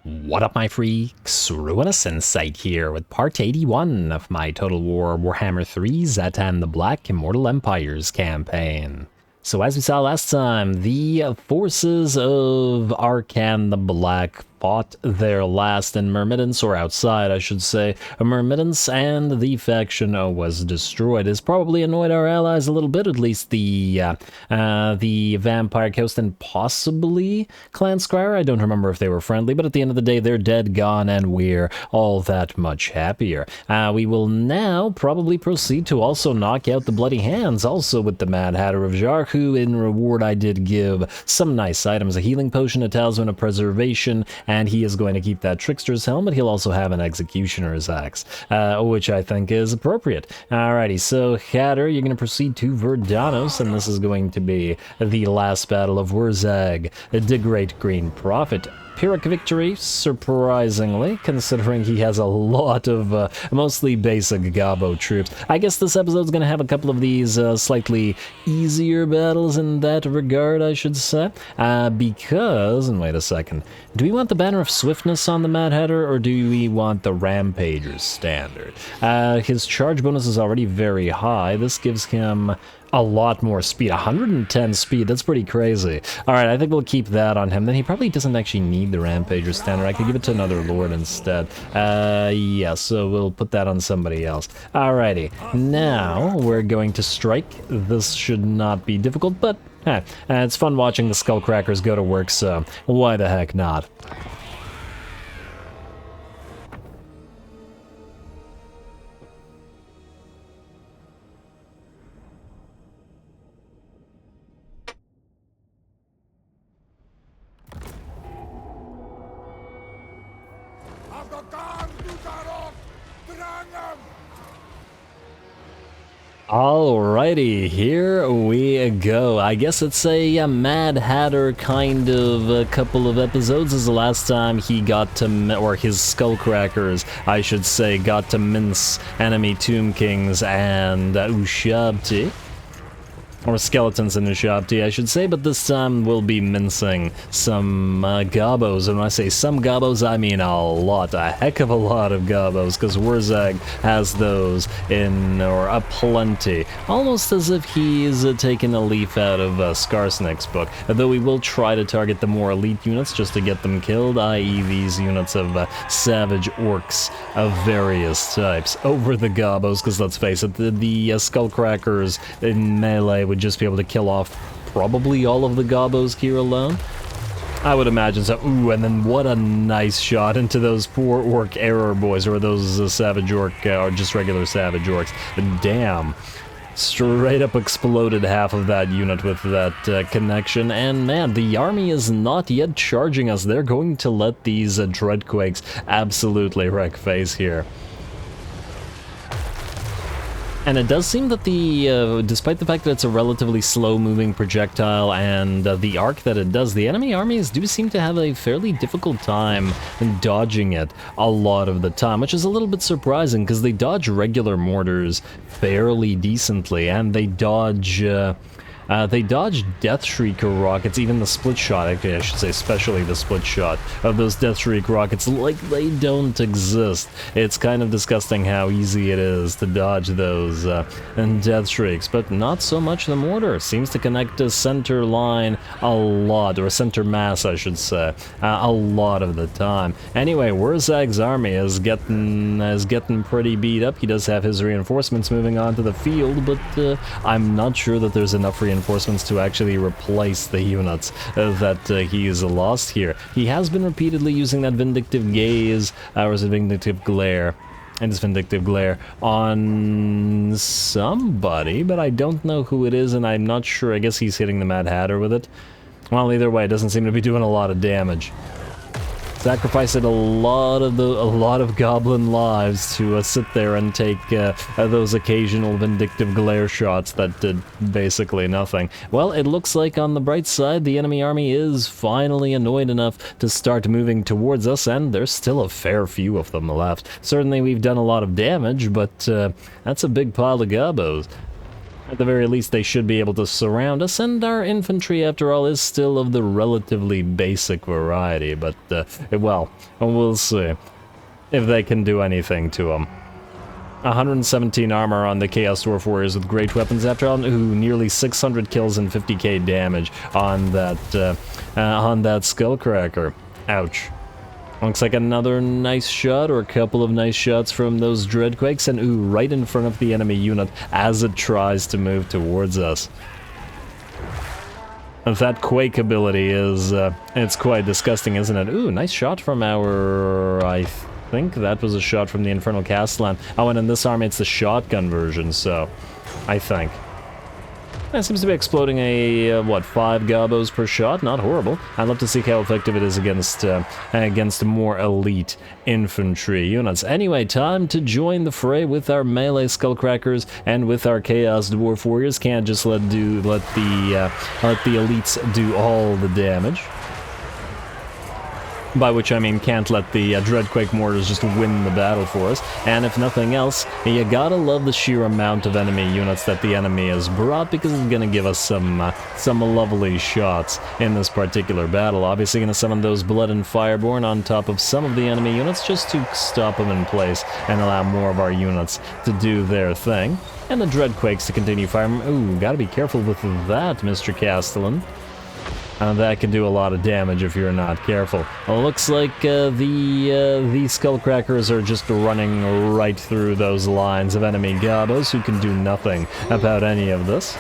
What up, my freaks? RuinousInsight here with part 81 of my Total Warhammer 3 Zhatan the Black Immortal Empires campaign. So as we saw last time, the forces of Arcan the Black fought their last in Myrmidons, or outside I should say, Myrmidons, and the faction was destroyed. It's probably annoyed our allies a little bit, at least the Vampire Coast and possibly Clan Scryer. I don't remember if they were friendly, but at the end of the day they're dead, gone, and we're all that much happier. We will now probably proceed to also knock out the Bloody Hands, also with the Mad Hatter of Zharr, who in reward I did give some nice items, a healing potion, a talisman of preservation, and he is going to keep that Trickster's Helmet. He'll also have an Executioner's Axe, which I think is appropriate. Alrighty, so Hatter, you're going to proceed to Verdanos, and this is going to be the last battle of Warzag, the Great Green Prophet. Pyrrhic victory, surprisingly, considering he has a lot of mostly basic Gabo troops. I guess this episode's going to have a couple of these slightly easier battles in that regard, I should say. Because, and wait a second, do we want the Banner of Swiftness on the Mad Hatter, or do we want the Rampager's standard? His charge bonus is already very high. This gives him a lot more speed, 110 speed, that's pretty crazy. Alright, I think we'll keep that on him. Then he probably doesn't actually need the Rampager standard. I could give it to another Lord instead. Yeah, so we'll put that on somebody else. Alrighty, now we're going to strike. This should not be difficult, but it's fun watching the Skullcrackers go to work, so why the heck not? Alrighty, here we go. I guess it's a Mad Hatter kind of a couple of episodes. Is the last time he got to, or his Skullcrackers, I should say, got to mince enemy Tomb Kings and Ushabti. Or skeletons in Ushabti, I should say, but this time we'll be mincing some Gabos, and when I say some Gabos, I mean a lot, a heck of a lot of Gabos, because Warzag has those in, or a plenty, almost as if he's taken a leaf out of Skarsnik's book, though we will try to target the more elite units just to get them killed, i.e. these units of savage orcs of various types, over the Gabos, because let's face it, the Skullcrackers in melee would just be able to kill off probably all of the Gabos here alone. I would imagine so. Ooh, and then what a nice shot into those poor orc error boys, or those savage orc, or just regular savage orcs. Damn. Straight up exploded half of that unit with that connection, and man, the army is not yet charging us. They're going to let these Dreadquakes absolutely wreck face here. And it does seem that despite the fact that it's a relatively slow-moving projectile and the arc that it does, the enemy armies do seem to have a fairly difficult time dodging it a lot of the time, which is a little bit surprising because they dodge regular mortars fairly decently, and they dodge DEATHSHRIEKER rockets, even the split shot, actually I should say especially the split shot of those DEATHSHRIEK rockets, like they don't exist. It's kind of disgusting how easy it is to dodge those DEATHSHRIEKs, but not so much the mortar. Seems to connect a center line a lot, or a center mass I should say, a lot of the time. Anyway, Warzag's army is getting pretty beat up. He does have his reinforcements moving onto the field, but I'm not sure that there's enough reinforcements to actually replace the units that he's lost here. He has been repeatedly using that Vindictive Gaze, or is it Vindictive Glare? And it's Vindictive Glare on somebody, but I don't know who it is, and I'm not sure. I guess he's hitting the Mad Hatter with it. Well, either way, it doesn't seem to be doing a lot of damage. Sacrificing a lot of goblin lives to sit there and take those occasional Vindictive Glare shots that did basically nothing. Well, it looks like on the bright side, the enemy army is finally annoyed enough to start moving towards us, and there's still a fair few of them left. Certainly we've done a lot of damage, but that's a big pile of Gabos. At the very least, they should be able to surround us, and our infantry, after all, is still of the relatively basic variety, but, well, we'll see if they can do anything to them. 117 armor on the Chaos Dwarf Warriors with great weapons, after all, ooh, nearly 600 kills and 50k damage on that Skullcracker. Ouch. Looks like another nice shot, or a couple of nice shots from those Dreadquakes, and ooh, right in front of the enemy unit as it tries to move towards us. That Quake ability is, it's quite disgusting, isn't it? Ooh, nice shot from our, I think that was a shot from the Infernal Castellan. Oh, and in this army it's the shotgun version, so, I think. It seems to be exploding a, what, 5 gobos per shot? Not horrible. I'd love to see how effective it is against more elite infantry units. Anyway, time to join the fray with our melee Skullcrackers and with our Chaos Dwarf Warriors. Can't just let the elites do all the damage. By which I mean can't let the Dreadquake mortars just win the battle for us. And if nothing else, you gotta love the sheer amount of enemy units that the enemy has brought, because it's gonna give us some lovely shots in this particular battle. Obviously gonna summon those Blood and Fireborn on top of some of the enemy units just to stop them in place and allow more of our units to do their thing. And the Dreadquakes to continue firing. Ooh, gotta be careful with that, Mr. Castellan. That can do a lot of damage if you're not careful. Well, looks like the Skullcrackers are just running right through those lines of enemy gobos who can do nothing about any of this.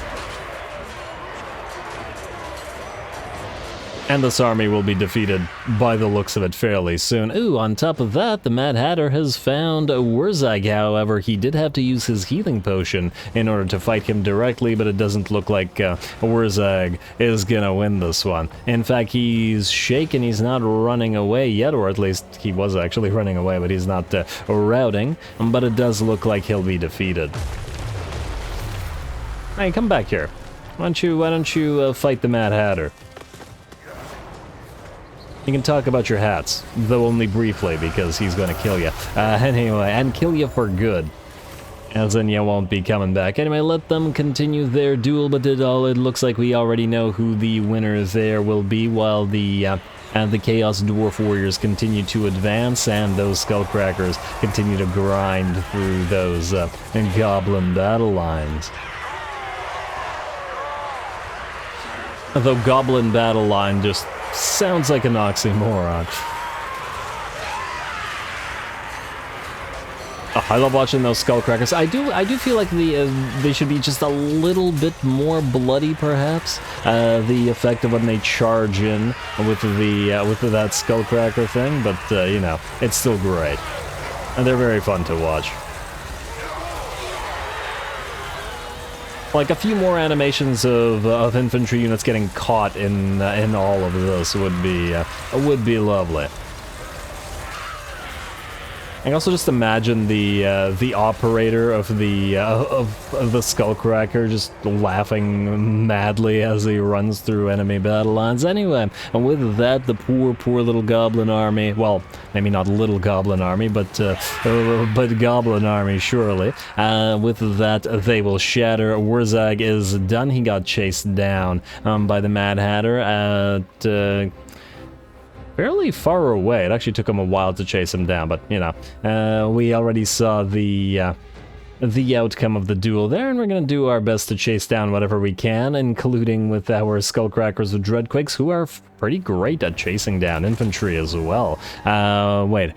And this army will be defeated by the looks of it fairly soon. Ooh, on top of that, the Mad Hatter has found a Warzag. However, he did have to use his healing potion in order to fight him directly, but it doesn't look like Warzag is gonna win this one. In fact, he's shaken, he's not running away yet, or at least he was actually running away, but he's not routing, but it does look like he'll be defeated. Hey, come back here. Why don't you fight the Mad Hatter? You can talk about your hats, though only briefly, because he's gonna kill you. Anyway, and kill you for good. As in, you won't be coming back. Anyway, let them continue their duel, but it looks like we already know who the winner there will be, while the Chaos Dwarf Warriors continue to advance, and those Skullcrackers continue to grind through those Goblin battle lines. Though Goblin battle line just sounds like an oxymoron. Oh, I love watching those Skullcrackers. I do feel like they should be just a little bit more bloody, perhaps. The effect of when they charge in with that Skullcracker thing, but you know, it's still great, and they're very fun to watch. Like a few more animations of infantry units getting caught in all of this would be lovely. I can also just imagine the operator of the Skullcracker just laughing madly as he runs through enemy battle lines. Anyway, and with that, the poor little Goblin army, well, maybe not little Goblin army, but Goblin army surely. With that, they will shatter. Warzag is done. He got chased down by the Mad Hatter at fairly far away. It actually took him a while to chase him down, but, you know, we already saw the outcome of the duel there, and we're going to do our best to chase down whatever we can, including with our Skullcrackers with Dreadquakes, who are pretty great at chasing down infantry as well. Wait.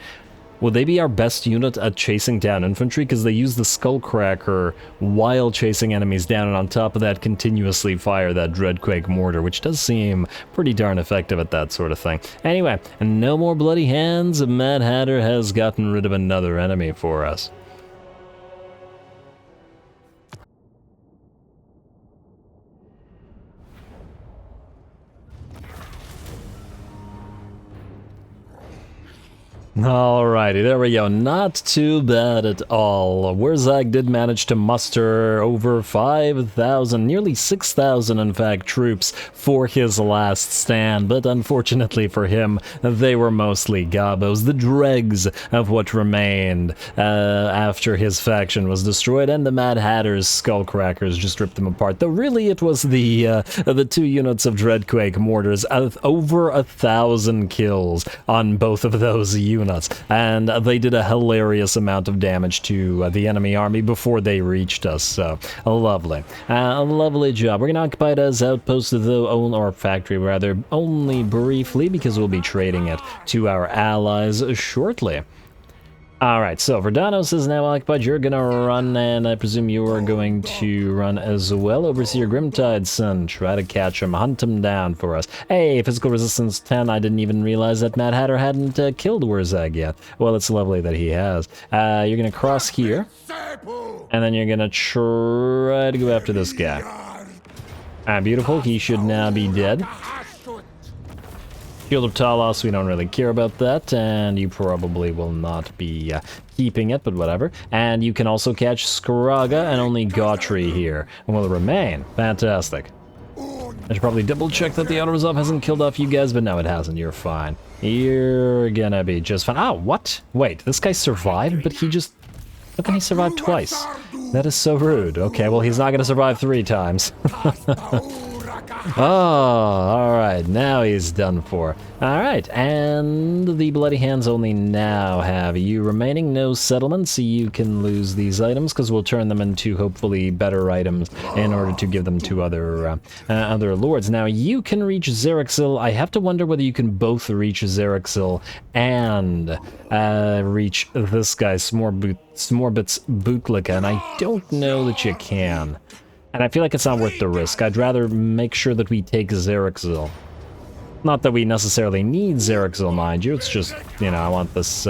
Will they be our best unit at chasing down infantry? Because they use the Skullcracker while chasing enemies down, and on top of that continuously fire that Dreadquake mortar, which does seem pretty darn effective at that sort of thing. Anyway, no more bloody hands. Mad Hatter has gotten rid of another enemy for us. Alrighty, there we go. Not too bad at all. Warzag did manage to muster over 5,000, nearly 6,000 in fact, troops for his last stand, but unfortunately for him, they were mostly gobos, the dregs of what remained after his faction was destroyed, and the Mad Hatter's Skullcrackers just ripped them apart. Though really it was the 2 units of Dreadquake mortars, over 1,000 kills on both of those units. And they did a hilarious amount of damage to the enemy army before they reached us, so lovely. Lovely job. We're going to occupy it as outpost, though, or factory rather, only briefly, because we'll be trading it to our allies shortly. Alright, so Verdanos is now occupied. You're gonna run, and I presume you are going to run as well. Overseer Grimtide, son. Try to catch him. Hunt him down for us. Hey, physical resistance 10. I didn't even realize that Mad Hatter hadn't killed Warzag yet. Well, it's lovely that he has. You're gonna cross here, and then you're gonna try to go after this guy. Beautiful. He should now be dead. Shield of Talos, we don't really care about that, and you probably will not be keeping it, but whatever. And you can also catch Skraga, and only Gautry here will remain. Fantastic. I should probably double check that the auto resolve hasn't killed off you guys, but no, it hasn't. You're fine. You're gonna be just fine. Oh, what? Wait, this guy survived, but he just... How can he survive twice? That is so rude. Okay, well, he's not gonna survive 3 times. Oh, alright, now he's done for. Alright, and the Bloody Hands only now have you remaining. No settlements, so you can lose these items, because we'll turn them into hopefully better items in order to give them to other lords. Now, you can reach Xerixil. I have to wonder whether you can both reach Xerixil and reach this guy, Smorbits Bootlika, and I don't know that you can. And I feel like it's not worth the risk. I'd rather make sure that we take Xerixil. Not that we necessarily need Xerixil, mind you. It's just, you know, I want this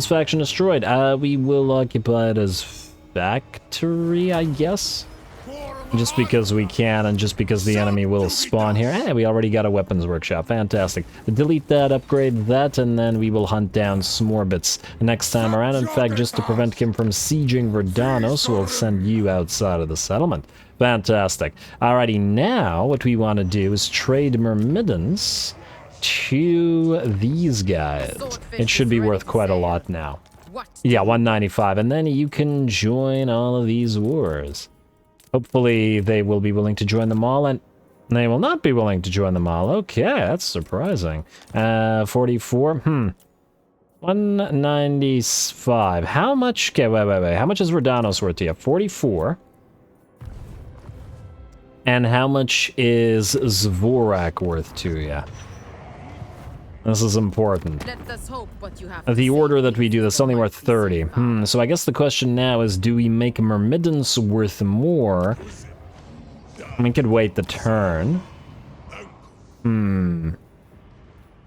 faction destroyed. We will occupy it as factory, I guess. Just because we can, and just because the enemy will spawn here. Hey, we already got a weapons workshop. Fantastic. Delete that, upgrade that, and then we will hunt down Smorbits next time around. In fact, just to prevent him from sieging Verdanos, we'll send you outside of the settlement. Fantastic. Alrighty, now what we want to do is trade Myrmidons to these guys. It should be worth quite a lot now. Yeah, 195, and then you can join all of these wars. Hopefully they will be willing to join them all, and they will not be willing to join them all. Okay, that's surprising. 44, 195. How much, okay, wait. How much is Verdanos worth to you? 44. And how much is Zvorak worth to you? This is important. The order that we do this is only worth 30. So I guess the question now is, do we make Myrmidons worth more? We could wait the turn.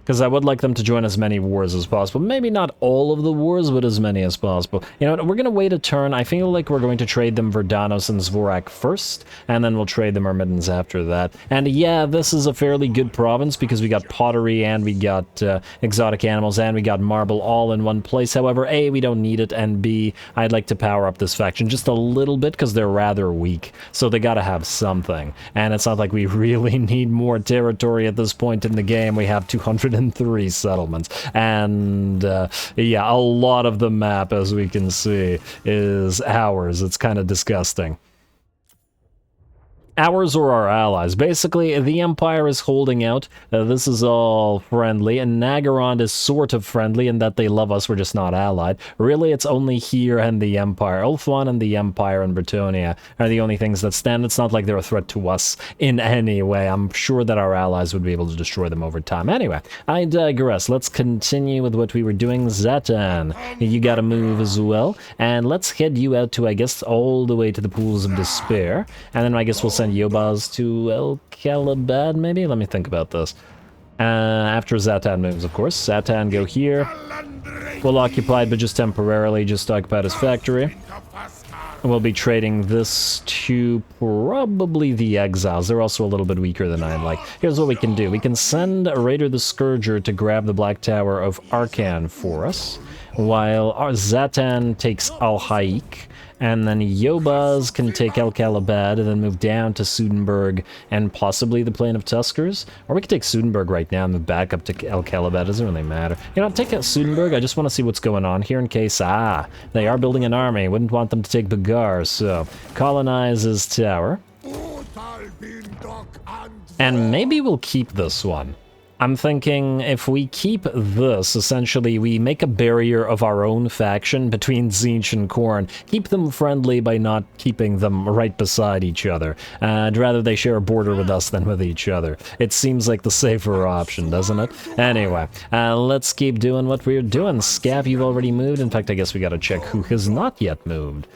Because I would like them to join as many wars as possible. Maybe not all of the wars, but as many as possible. You know what, we're going to wait a turn. I feel like we're going to trade them Verdanos and Zvorak first, and then we'll trade the Myrmidons after that. And yeah, this is a fairly good province, because we got pottery, and we got exotic animals, and we got marble all in one place. However, A, we don't need it, and B, I'd like to power up this faction just a little bit, because they're rather weak. So they gotta have something. And it's not like we really need more territory at this point in the game. We have 203 settlements, and yeah, a lot of the map, as we can see, is ours. It's kind of disgusting. Ours or our allies. Basically, the Empire is holding out. This is all friendly, and Nagaron is sort of friendly in that they love us, we're just not allied. Really, it's only here and the Empire. Ulthuan and the Empire and Bretonnia are the only things that stand. It's not like they're a threat to us in any way. I'm sure that our allies would be able to destroy them over time. Anyway, I digress. Let's continue with what we were doing. Zhatan, you gotta move as well. And let's head you out to, I guess, all the way to the Pools of Despair. And then I guess we'll send Yobaz to El Kalabad, maybe? Let me think about this. After Zhatan moves, of course. Zhatan, go here. Well occupied, but just temporarily, just occupied his factory. We'll be trading this to probably the Exiles. They're also a little bit weaker than I'd like. Here's what we can do. We can send Raider the Scourger to grab the Black Tower of Arcan for us, while our Zhatan takes Al-Haik, and then Yobaz can take El Kalabad and then move down to Sudenburg and possibly the Plain of Tuskers. Or we could take Sudenburg right now and move back up to El Kalabad. Doesn't really matter. You know, take out Sudenburg. I just want to see what's going on here in case, they are building an army. Wouldn't want them to take Bagar, so colonize his tower. And maybe we'll keep this one. I'm thinking if we keep this, essentially we make a barrier of our own faction between Tzeentch and Khorne. Keep them friendly by not keeping them right beside each other. I'd rather they share a border with us than with each other. It seems like the safer option, doesn't it? Anyway, let's keep doing what we're doing. Scav, you've already moved. In fact, I guess we gotta check who has not yet moved.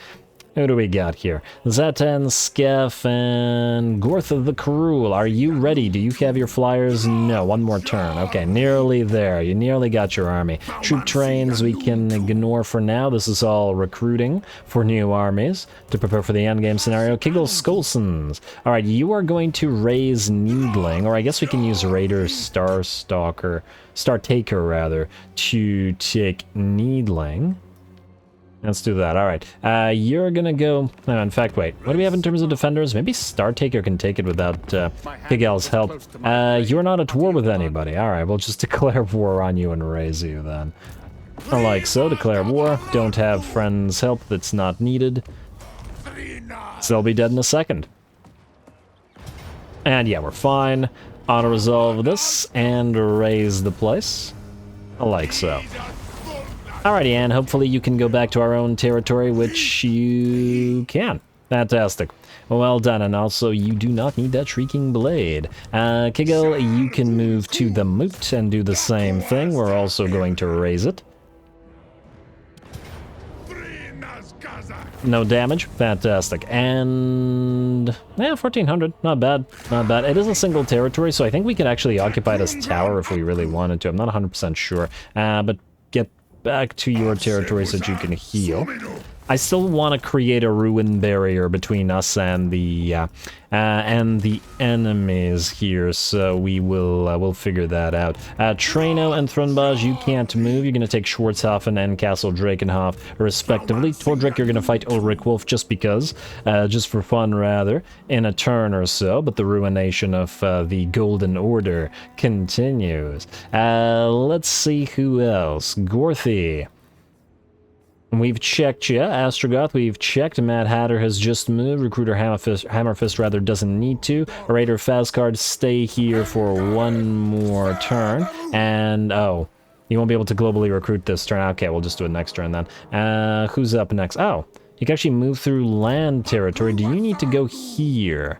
Who do we got here? Zhatan, Scaff, and Gortha the Cruel. Are you ready? Do you have your flyers? No, one more turn. Okay, nearly there. You nearly got your army. Troop trains we can ignore for now. This is all recruiting for new armies to prepare for the endgame scenario. Kiggle Skolsons. Alright, you are going to raise Needling, or I guess we can use Raider Startaker rather, to take Needling. Let's do that. All right. You're gonna go... No, in fact, wait. What do we have in terms of defenders? Maybe Startaker can take it without Kigel's help. You're not at war with anybody. All right, we'll just declare war on you and raise you then. Like so, declare war. Don't have friends' help that's not needed. So they'll be dead in a second. And yeah, we're fine. Auto-resolve this and raise the place. Like so. Alrighty, and hopefully you can go back to our own territory, which you can. Fantastic. Well done, and also you do not need that Shrieking Blade. Kigel, you can move to the Moot and do the same thing. We're also going to raise it. No damage. Fantastic. And... yeah, 1400. Not bad. Not bad. It is a single territory, so I think we could actually occupy this tower if we really wanted to. I'm not 100% sure. But get back to your territory so that you can heal. I still want to create a ruin barrier between us and the enemies here, so we'll figure that out. Traino and Thrunbaj, you can't move. You're going to take Schwarzhofen and Castle Drakenhof, respectively. Tordrik, you're going to fight Ulrich Wolf just because, just for fun, rather, in a turn or so, but the ruination of the Golden Order continues. Let's see who else. Gorthy. We've checked you. Astrogoth, we've checked. Mad Hatter has just moved. Recruiter Hammerfist rather doesn't need to. Raider Fazcard, stay here for one more turn. And, oh, you won't be able to globally recruit this turn. Okay, we'll just do it next turn then. Who's up next? Oh, you can actually move through land territory. Do you need to go here?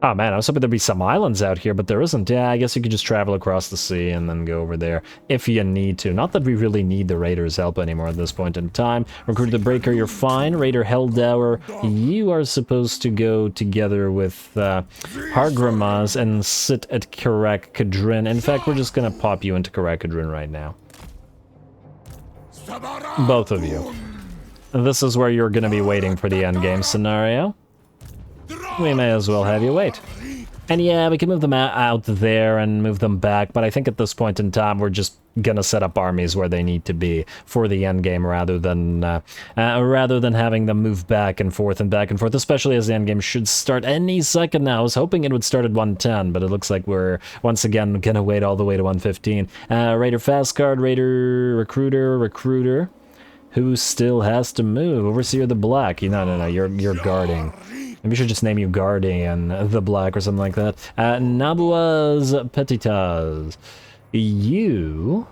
Oh man, I was hoping there'd be some islands out here, but there isn't. Yeah, I guess you could just travel across the sea and then go over there if you need to. Not that we really need the Raiders' help anymore at this point in time. Recruit the Breaker, you're fine. Raider Helldower, you are supposed to go together with Hargrimaz and sit at Karak Kadrin. In fact, we're just going to pop you into Karak Kadrin right now. Both of you. This is where you're going to be waiting for the endgame scenario. We may as well have you wait. And yeah, we can move them out there and move them back, but I think at this point in time we're just gonna set up armies where they need to be for the endgame rather than having them move back and forth, especially as the endgame should start any second now. I was hoping it would start at 110, but it looks like we're once again gonna wait all the way to 115. Raider Fastguard, Raider Recruiter, who still has to move? Overseer the Black. No, you're guarding. Maybe we should just name you Guardian the Black or something like that. Nabuaz Petitas. You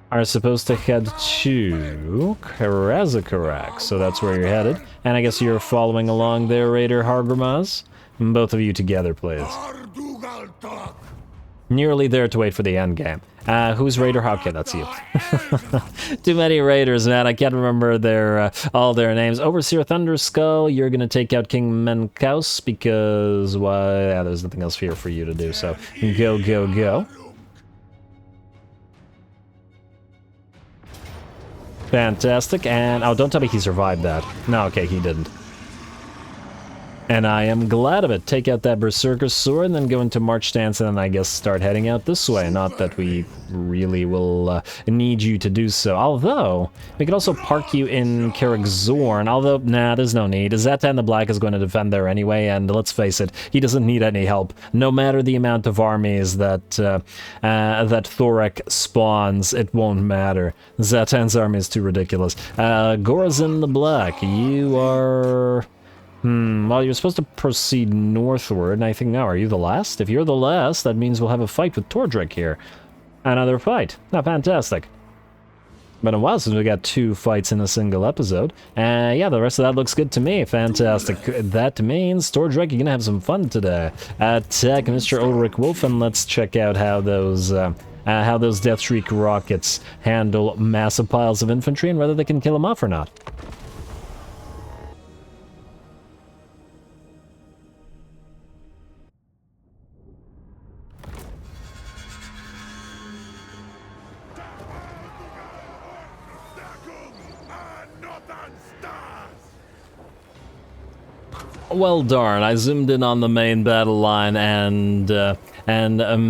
are supposed to head to Karazakarak, so that's where you're headed. And I guess you're following along there, Raider Hargrimaz. Both of you together, please. Nearly there to wait for the end game. Who's Raider? Okay, that's you. Too many Raiders, man. I can't remember all their names. Overseer Thunderskull, you're gonna take out King Menkaus because, well, yeah, there's nothing else here for you to do, so go. Fantastic, and... oh, don't tell me he survived that. No, okay, he didn't. And I am glad of it. Take out that Berserker Sword, and then go into March Stance, and then I guess start heading out this way. Not that we really will need you to do so. Although, we could also park you in Karak-Zorn. Although, nah, there's no need. Zhatan the Black is going to defend there anyway, and let's face it, he doesn't need any help. No matter the amount of armies that that Thorek spawns, it won't matter. Zhatan's army is too ridiculous. Gorazin the Black, you are... well, you're supposed to proceed northward, and I think now, are you the last? If you're the last, that means we'll have a fight with Tordric here. Another fight. Not fantastic. Been a while since we got 2 fights in a single episode. Yeah, the rest of that looks good to me. Fantastic. That means, Tordric, you're gonna have some fun today. Attack Mr. Ulrich Wolf, and let's check out how those Deathshriek rockets handle massive piles of infantry, and whether they can kill them off or not. Well, darn, I zoomed in on the main battle line and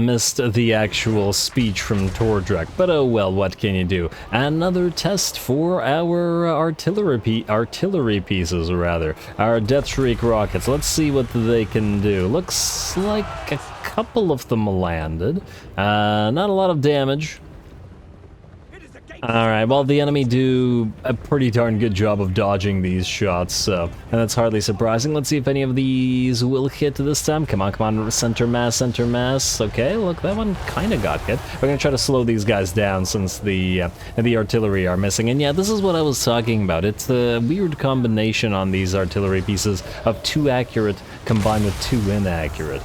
missed the actual speech from Tordric, but oh well, what can you do? Another test for our artillery pieces, rather. Our Deathshriek rockets. Let's see what they can do. Looks like a couple of them landed. Not a lot of damage. Alright, well, the enemy do a pretty darn good job of dodging these shots, so... and that's hardly surprising. Let's see if any of these will hit this time. Come on, center mass, center mass. Okay, look, that one kinda got hit. We're gonna try to slow these guys down since the artillery are missing. And yeah, this is what I was talking about. It's a weird combination on these artillery pieces of too accurate combined with too inaccurate.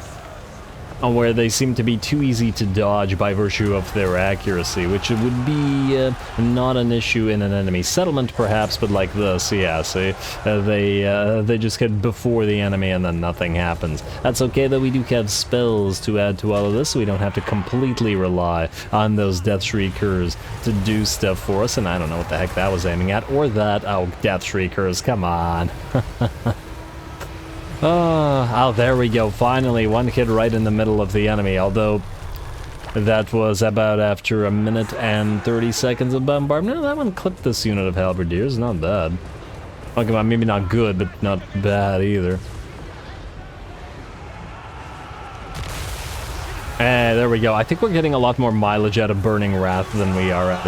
Where they seem to be too easy to dodge by virtue of their accuracy, which would be not an issue in an enemy settlement, perhaps, but like this, yeah, see, they just hit before the enemy and then nothing happens. That's okay, though. We do have spells to add to all of this, so we don't have to completely rely on those Deathshriekers to do stuff for us, and I don't know what the heck that was aiming at, or that. Oh, Deathshriekers, come on. Oh, there we go. Finally, one hit right in the middle of the enemy, although that was about after a minute and 30 seconds of bombardment. No, that one clipped this unit of halberdiers. Not bad. Okay, well, maybe not good, but not bad either. There we go. I think we're getting a lot more mileage out of Burning Wrath than we are out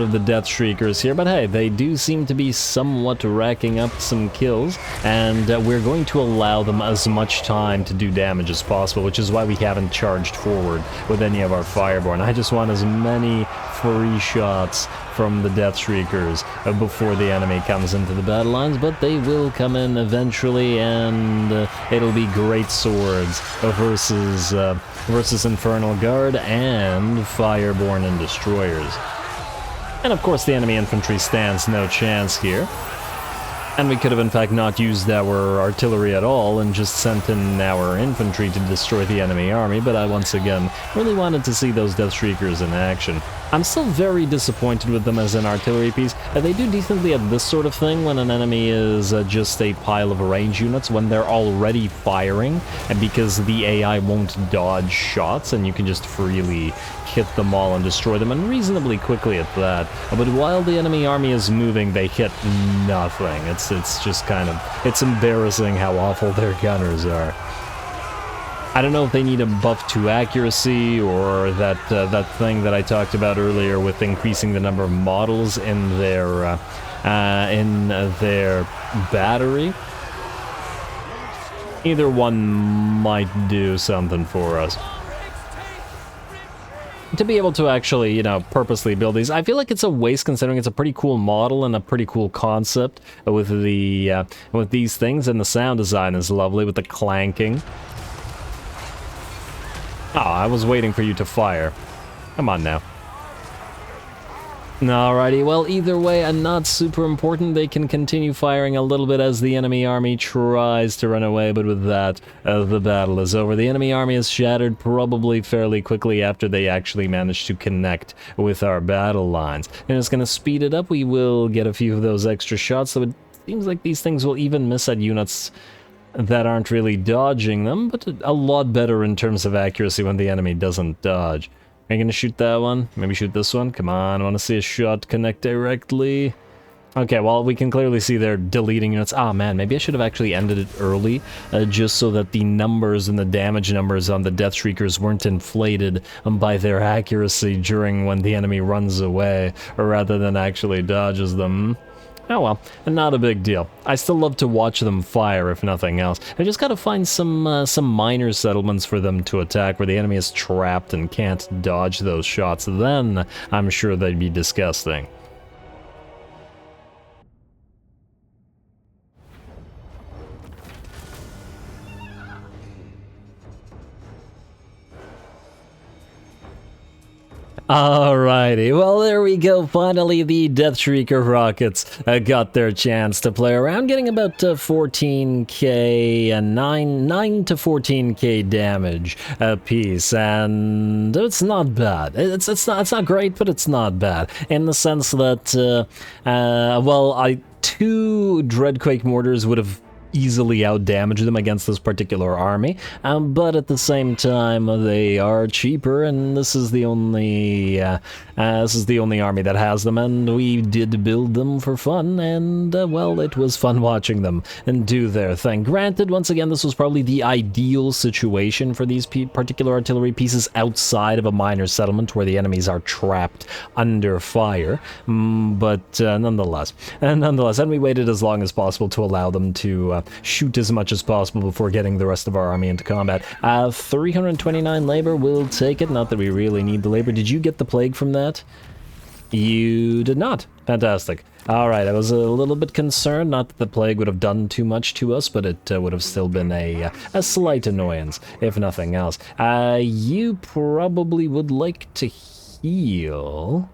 of the Deathshriekers here. But hey, they do seem to be somewhat racking up some kills, and we're going to allow them as much time to do damage as possible, which is why we haven't charged forward with any of our Fireborn. I just want as many free shots from the Deathshriekers before the enemy comes into the battle lines, but they will come in eventually, and it'll be great swords versus Infernal Guard and Fireborn and Destroyers. And of course the enemy infantry stands no chance here. And we could have in fact not used our artillery at all and just sent in our infantry to destroy the enemy army, but I once again really wanted to see those Deathshriekers in action. I'm still very disappointed with them as an artillery piece. They do decently at this sort of thing when an enemy is just a pile of range units, when they're already firing, and because the AI won't dodge shots and you can just freely hit them all and destroy them, and reasonably quickly at that. But while the enemy army is moving, they hit nothing. It's just kind of... it's embarrassing how awful their gunners are. I don't know if they need a buff to accuracy, or that thing that I talked about earlier with increasing the number of models in their battery. Either one might do something for us. To be able to actually, you know, purposely build these, I feel like it's a waste considering it's a pretty cool model and a pretty cool concept with with these things, and the sound design is lovely with the clanking. Oh, I was waiting for you to fire. Come on now. Alrighty, well, either way, and not super important, they can continue firing a little bit as the enemy army tries to run away, but with that, the battle is over. The enemy army is shattered probably fairly quickly after they actually manage to connect with our battle lines. And it's going to speed it up. We will get a few of those extra shots, so it seems like these things will even miss at units that aren't really dodging them, but a lot better in terms of accuracy when the enemy doesn't dodge. Are you gonna shoot that one? Maybe shoot this one? Come on, I want to see a shot connect directly. Okay, well, we can clearly see they're deleting units. Ah, man, maybe I should have actually ended it early, just so that the numbers and the damage numbers on the DEATHSHRIEKERS weren't inflated by their accuracy during when the enemy runs away, rather than actually dodges them. Oh well, not a big deal. I still love to watch them fire, if nothing else. I just gotta find some minor settlements for them to attack where the enemy is trapped and can't dodge those shots. Then I'm sure they'd be disgusting. Alrighty, well there we go, finally the DEATHSHRIEKER rockets got their chance to play around, getting about 14k and 9 to 14k damage a piece, and it's not bad. It's not great, but it's not bad, in the sense that, well, 2 Dreadquake mortars would have easily outdamage them against this particular army, but at the same time they are cheaper, and this is the only army that has them, and we did build them for fun, and well, it was fun watching them and do their thing. Granted, once again, this was probably the ideal situation for these particular artillery pieces outside of a minor settlement where the enemies are trapped under fire, but nonetheless, and we waited as long as possible to allow them to shoot as much as possible before getting the rest of our army into combat. 329 labor, we'll take it. Not that we really need the labor. Did you get the plague from that? You did not. Fantastic. Alright, I was a little bit concerned, not that the plague would have done too much to us, but it would have still been a slight annoyance, if nothing else. You probably would like to heal.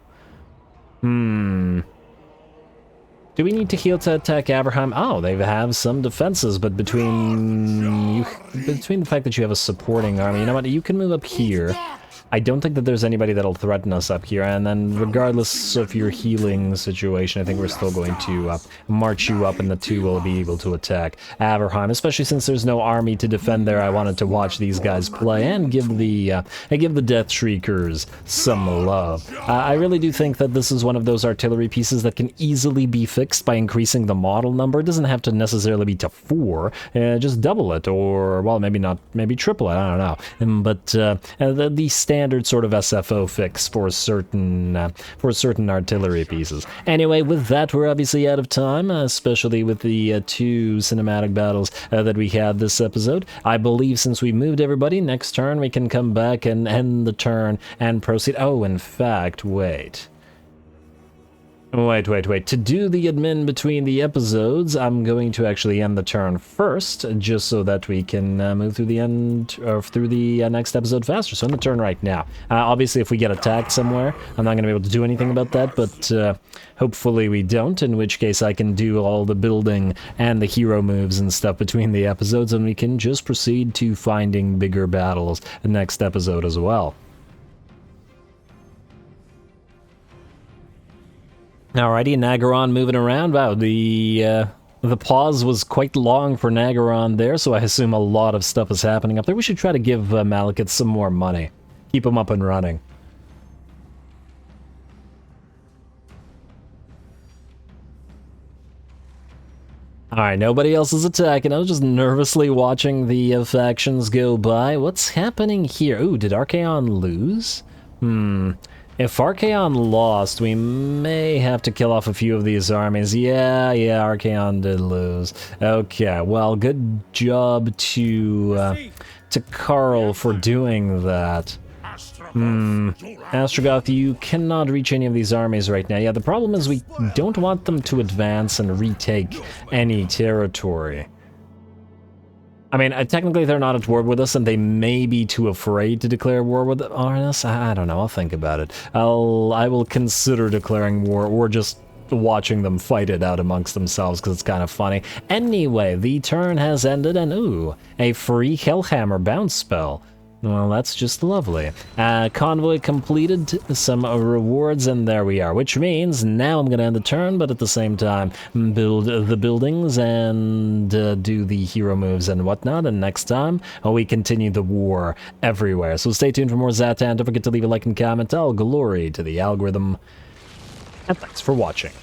Do we need to heal to attack Abraham? Oh, they have some defenses, but between the fact that you have a supporting army, you know what, you can move up here. I don't think that there's anybody that'll threaten us up here, and then regardless of your healing situation, I think we're still going to march you up, and the 2 will be able to attack Averheim, especially since there's no army to defend there. I wanted to watch these guys play and give the DEATHSHRIEKERs some love. I really do think that this is one of those artillery pieces that can easily be fixed by increasing the model number. It doesn't have to necessarily be to 4, just double it, or, well, maybe triple it, I don't know. But the standard sort of SFO fix for certain artillery pieces. Anyway, with that, we're obviously out of time, especially with the 2 cinematic battles that we had this episode. I believe since we moved everybody, next turn we can come back and end the turn and proceed. Oh, in fact, wait. Wait. To do the admin between the episodes, I'm going to actually end the turn first, just so that we can move through the end, or through the next episode faster. So end the turn right now. Obviously, if we get attacked somewhere, I'm not going to be able to do anything about that, but hopefully we don't, in which case I can do all the building and the hero moves and stuff between the episodes, and we can just proceed to finding bigger battles next episode as well. Alrighty, Nagaron moving around. Wow, the pause was quite long for Nagaron there, so I assume a lot of stuff is happening up there. We should try to give Malekith some more money. Keep him up and running. Alright, nobody else is attacking. I was just nervously watching the factions go by. What's happening here? Ooh, did Archaon lose? If Archaon lost, we may have to kill off a few of these armies. Yeah, Archaon did lose. Okay, well, good job to Carl for doing that. Astrogoth, you cannot reach any of these armies right now. Yeah, the problem is we don't want them to advance and retake any territory. I mean, technically they're not at war with us, and they may be too afraid to declare war with us. I don't know. I'll think about it. I will consider declaring war, or just watching them fight it out amongst themselves, because it's kind of funny. Anyway, the turn has ended, and ooh, a free Hellhammer bounce spell. Well, that's just lovely. Convoy completed, some rewards, and there we are. Which means now I'm going to end the turn, but at the same time, build the buildings and do the hero moves and whatnot. And next time, we continue the war everywhere. So stay tuned for more Zhatan. Don't forget to leave a like and comment. All glory to the algorithm. And thanks for watching.